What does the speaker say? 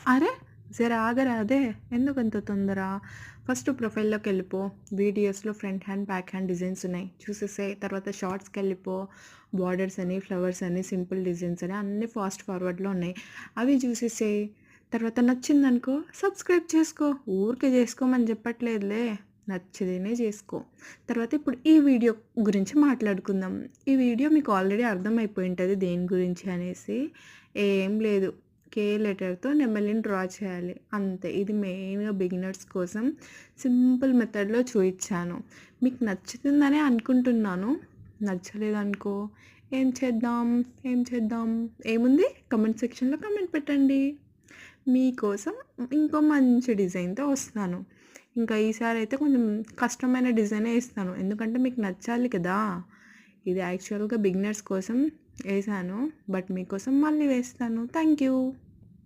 అరే! జర ఆగరాదే! ఎందుకంత తొందర? ఫస్ట్ ప్రొఫైల్‌లోకెళ్ళిపో. వీడియోస్‌లో front hand, back hand designs ఉన్నాయి. చూసేసేయి. తర్వాత షార్ట్స్‌కెళ్ళిపో. బోర్డర్స్ అని, ఫ్లవర్స్ అని, సింపుల్ డిజైన్స్ అని అన్నీ ఫాస్ట్ ఫార్వర్డ్‌లో ఉన్నాయి. అవి చూసేసేయి. తర్వాత నచ్చిందనుకో సబ్స్క్రైబ్ చేసుకో. ఊరికే చేసుకోమని చెప్పట్లేదులే. నచ్చితేనే చేసుకో. తర్వాత ఇప్పుడు ఈ వీడియో గురించి మాట్లాడుకుందాం. ఈ వీడియో మీకు ఆల్రెడీ అర్థమైపోయి ఉంటది దేని గురించి అనేసి. ఏం లేదు. కే లెటర్‌తో నెమలిని డ్రా చేయాలి. అంతే. ఇది మెయిన్‌గా బిగినర్స్ కోసం సింపుల్ మెథడ్‌లో చూయించాను. మీకు నచ్చుతుందనే అనుకుంటున్నాను. నచ్చలేదనుకో ఏం చేద్దాం? ఏం చేద్దాం? ఏముంది కామెంట్ సెక్షన్‌లో కామెంట్ పెట్టండి. మీకోసం ఇంకో మంచి డిజైన్‌తో వస్తాను. ఇంకా ఈసారైతే కొంచెం కష్టమైన డిజైనే ఇస్తాను. ఎందుకంటే మీకు నచ్చాలి కదా! ఇది యాక్చువల్‌గా బిగినర్స్ కోసం ఏశాను. బట్ మీకోసం మళ్ళీ వేస్తాను. Thank you.